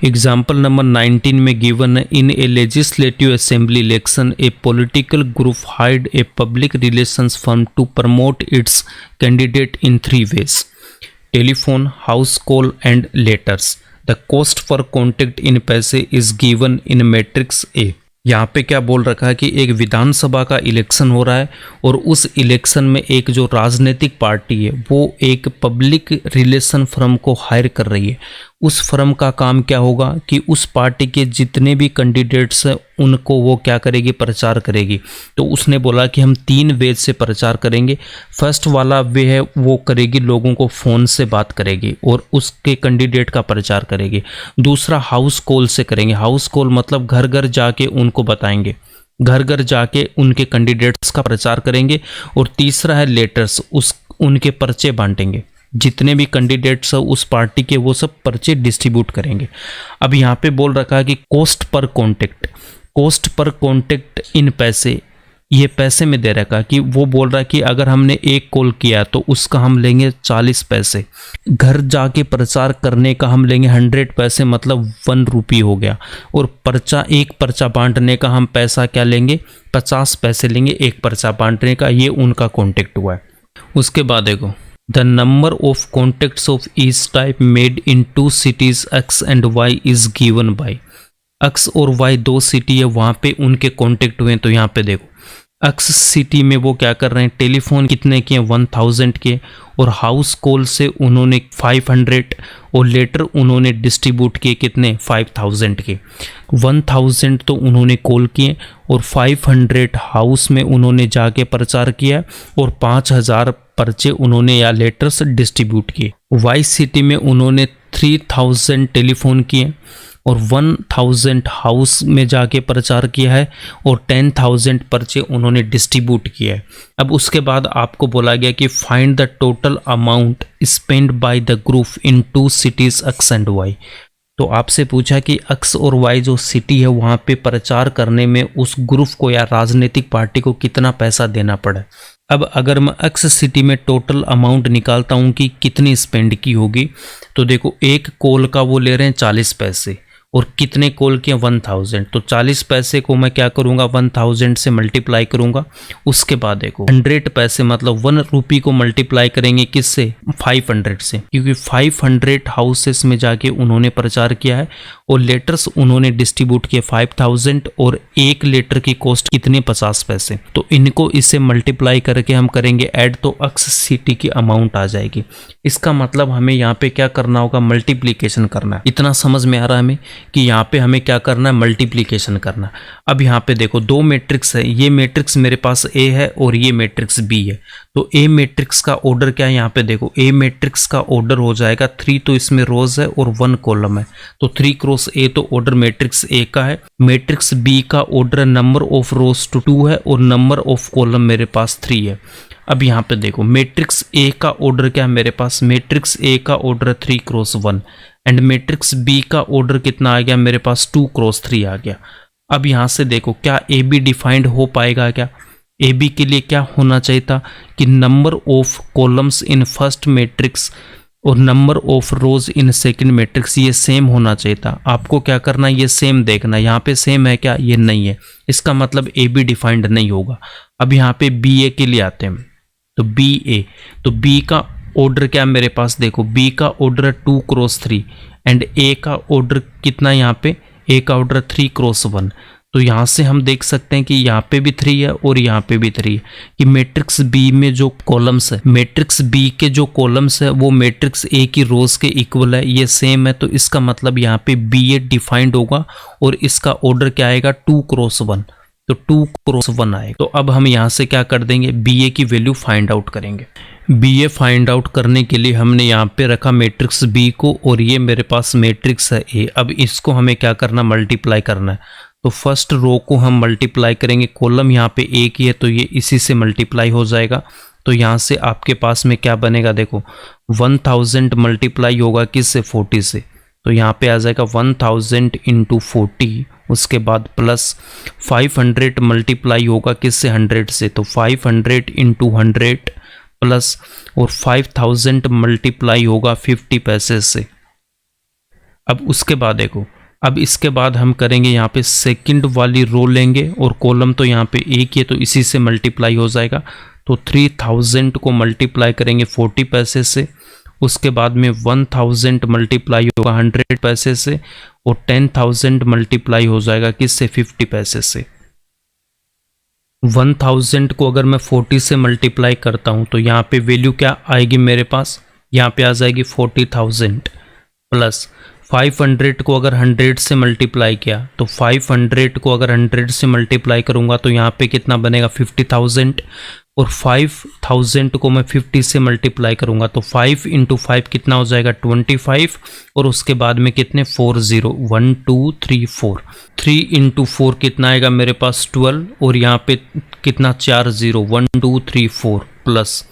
Example number 19 में given है, in a legislative assembly election a political group hired a public relations firm to promote its candidate in 3 ways: telephone, house call and letters. The cost for contact in पैसे is given in matrix A. यहाँ पे क्या बोल रखा है कि एक विधानसभा का इलेक्शन हो रहा है और उस इलेक्शन में एक जो राजनीतिक पार्टी है वो एक पब्लिक रिलेशन फर्म को हायर कर रही है। उस फर्म का काम क्या होगा कि उस पार्टी के जितने भी कैंडिडेट्स हैं उनको वो क्या करेगी, प्रचार करेगी। तो उसने बोला कि हम 3 वे से प्रचार करेंगे। फर्स्ट वाला वे है वो करेगी, लोगों को फ़ोन से बात करेगी और उसके कैंडिडेट का प्रचार करेगी। दूसरा हाउस कॉल से करेंगे। हाउस कॉल मतलब घर घर जाके उनको बताएंगे, घर घर जाके उनके कैंडिडेट्स का प्रचार करेंगे। और तीसरा है लेटर्स, उनके पर्चे बांटेंगे। जितने भी कैंडिडेट्स हैं उस पार्टी के वो सब पर्चे डिस्ट्रीब्यूट करेंगे। अब यहाँ पे बोल रखा है कि कॉस्ट पर कॉन्टेक्ट इन पैसे, ये पैसे में दे रखा है कि वो बोल रहा है कि अगर हमने एक कॉल किया तो उसका हम लेंगे 40 पैसे, घर जाके प्रचार करने का हम लेंगे 100 पैसे, मतलब 1 रुपये हो गया। और एक पर्चा बांटने का हम पैसा क्या लेंगे, 50 पैसे लेंगे एक पर्चा बांटने का। ये उनका कॉन्टेक्ट हुआ है। उसके बाद देखो, the number of contacts of each type made in 2 cities X and Y is given by. X और Y 2 सिटी है, वहाँ पे उनके कॉन्टेक्ट हुए। तो यहाँ पे देखो X सिटी में वो क्या कर रहे हैं, टेलीफोन कितने के, 1000 के, और हाउस कॉल से उन्होंने 500, और लेटर उन्होंने डिस्ट्रीब्यूट किए कितने, 5000 के। 1000 तो उन्होंने कॉल किए और 500 हाउस में उन्होंने जाके प्रचार किया और 5000 पर्चे उन्होंने या लेटर्स डिस्ट्रीब्यूट किए। वाई सिटी में उन्होंने 3000 टेलीफोन किए और 1000 हाउस में जाके प्रचार किया है और 10,000 पर्चे उन्होंने डिस्ट्रीब्यूट किया है। अब उसके बाद आपको बोला गया कि find the total amount spend by the group in 2 cities X and Y। तो आपसे पूछा कि X और Y जो सिटी है वहाँ पे प्रचार करने में उस ग्रुप को या राजनीतिक पार्टी को कितना पैसा देना पड़ा। अब अगर मैं X सिटी में टोटल अमाउंट निकालता हूँ कि कितनी स्पेंड की होगी, तो देखो एक कॉल का वो ले रहे हैं 40 पैसे और कितने कॉल किए, 1000। तो 40 पैसे को मैं क्या करूँगा, 1000 से मल्टीप्लाई करूँगा। उसके बाद देखो 100 पैसे मतलब 1 रुपये को मल्टीप्लाई करेंगे किससे, 500 से, क्योंकि 500 हाउसेस में जाके उन्होंने प्रचार किया है और लेटर्स उन्होंने डिस्ट्रीब्यूट किए 5000 और एक लेटर की कॉस्ट कितने, 50 पैसे। तो इनको इससे मल्टीप्लाई करके हम करेंगे ऐड, तो X सिटी की अमाउंट आ जाएगी। इसका मतलब हमें यहाँ पे क्या करना होगा, मल्टीप्लीकेशन करना है। इतना समझ में आ रहा है हमें कि यहाँ पे हमें क्या करना है, मल्टीप्लिकेशन करना। अब यहाँ पे देखो 2 मैट्रिक्स है, ये मैट्रिक्स मेरे पास A है और ये मैट्रिक्स B है। तो A मैट्रिक्स का ऑर्डर क्या है, यहाँ पे देखो A मैट्रिक्स का ऑर्डर हो जाएगा 3, तो इसमें रोज है और 1 कॉलम है, तो 3 क्रॉस A, तो ऑर्डर मैट्रिक्स A का है। मैट्रिक्स B का order number of rows to 2 है और नंबर ऑफ कॉलम मेरे पास 3 है। अब यहाँ पे देखो मैट्रिक्स A का ऑर्डर क्या है मेरे पास, मैट्रिक्स A का order 3 cross 1 and matrix B का ऑर्डर कितना आ गया मेरे पास, 2 क्रॉस 3 आ गया। अब यहाँ से देखो क्या AB डिफाइंड हो पाएगा क्या, AB के लिए क्या होना चाहिए था कि number of columns in first matrix और number of rows in second matrix ये सेम होना चाहिए था। आपको क्या करना है, ये सेम देखना, यहाँ पे सेम है क्या, ये नहीं है, इसका मतलब AB डिफाइंड नहीं होगा। अब यहाँ पे BA के लिए आते हैं, तो BA, तो B का ऑर्डर क्या मेरे पास, देखो B का ऑर्डर 2 क्रॉस 3 एंड A का ऑर्डर कितना, यहाँ पे A का ऑर्डर 3 क्रॉस 1। तो यहाँ से हम देख सकते हैं कि यहाँ पे भी 3 है और यहाँ पे भी 3 है, कि मैट्रिक्स B में जो कॉलम्स है, मैट्रिक्स B के जो कॉलम्स है वो मैट्रिक्स A की रोज के इक्वल है, ये सेम है। तो इसका मतलब यहाँ पे BA डिफाइंड होगा और इसका ऑर्डर क्या आएगा, 2 क्रॉस 1, तो 2 क्रॉस 1 आएगा। तो अब हम यहाँ से क्या कर देंगे, BA की वैल्यू फाइंड आउट करेंगे। BA फाइंड आउट करने के लिए हमने यहाँ पे रखा मैट्रिक्स B को और ये मेरे पास मैट्रिक्स है A। अब इसको हमें क्या करना, मल्टीप्लाई करना है। तो फर्स्ट रो को हम मल्टीप्लाई करेंगे, कॉलम यहाँ पे A की है तो ये इसी से मल्टीप्लाई हो जाएगा। तो यहाँ से आपके पास में क्या बनेगा, देखो 1000 मल्टीप्लाई होगा किससे, 40 से, तो यहाँ पे आ जाएगा 1000 इंटू 40। उसके बाद प्लस 500 मल्टीप्लाई होगा किससे, 100 से, तो 500 इंटू 100 प्लस और 5000 मल्टीप्लाई होगा 50 पैसे से। अब उसके बाद देखो, अब इसके बाद हम करेंगे यहाँ पे सेकंड वाली रो लेंगे और कॉलम तो यहाँ पे एक ही है तो इसी से मल्टीप्लाई हो जाएगा। तो 3000 को मल्टीप्लाई करेंगे 40 पैसे से, उसके बाद में 1000 मल्टीप्लाई होगा 100 पैसे से, और 10,000 मल्टीप्लाई हो जाएगा किससे, 50 पैसे से। 1000 को अगर मैं 40 से मल्टीप्लाई करता हूँ तो यहाँ पे वैल्यू क्या आएगी मेरे पास, यहाँ पे आ जाएगी 40,000, प्लस 500 को अगर 100 से मल्टीप्लाई किया तो 500 को अगर 100 से मल्टीप्लाई करूँगा तो यहाँ पे कितना बनेगा 50,000, और 5000 को मैं 50 से मल्टीप्लाई करूँगा तो 5 × 5 कितना हो जाएगा 25, और उसके बाद में कितने 40, 1 2 3 4, 3 × 4 कितना आएगा मेरे पास 12, और यहाँ पे कितना 4 0, 1 2 3 4, प्लस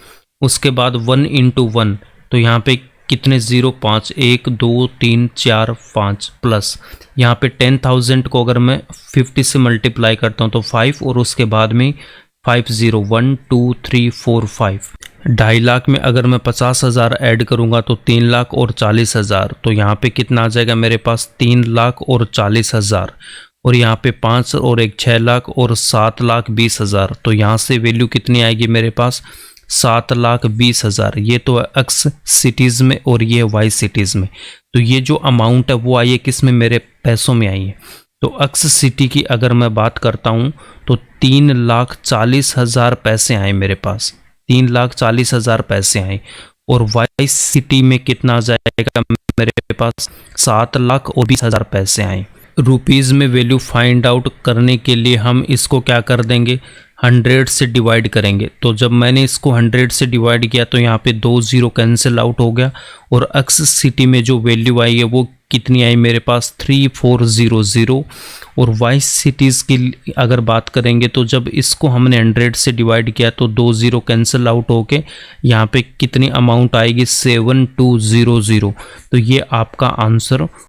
उसके बाद 1 × 1 तो यहाँ पे कितने 0 5, 1 2 3 4 5, प्लस यहाँ पे 10,000 को अगर मैं 50 से मल्टीप्लाई करता हूँ तो 5, और उसके बाद में 5 0, 1 2 3 4 5, 2.5 लाख में अगर मैं 50,000 ऐड करूँगा तो 3,40,000, तो यहाँ पे कितना आ जाएगा मेरे पास 3,40,000, और यहाँ पे 5 और 1 6 लाख और 7,20,000, तो यहाँ से वैल्यू कितनी आएगी मेरे पास 7,20,000। ये तो एक्स सिटीज़ में और ये वाई सिटीज़ में। तो ये जो अमाउंट है वो आई है किस में, मेरे पैसों में आई है। तो एक्स सिटी की अगर मैं बात करता हूँ तो 3,40,000 पैसे आए मेरे पास, 3,40,000 पैसे आए, और वाई सिटी में कितना आ जाएगा मेरे पास 7,20,000 पैसे आए। रुपीज़ में वैल्यू फाइंड आउट करने के लिए हम इसको क्या कर देंगे 100 से डिवाइड करेंगे। तो जब मैंने इसको 100 से डिवाइड किया तो यहाँ पे 2 0 कैंसिल आउट हो गया, और एक्स सिटी में जो वैल्यू आई है वो कितनी आई मेरे पास 3400, और वाई सिटीज़ की अगर बात करेंगे तो जब इसको हमने 100 से डिवाइड किया तो 2 0 कैंसिल आउट होके यहाँ पे कितनी अमाउंट आएगी 7200। तो ये आपका आंसर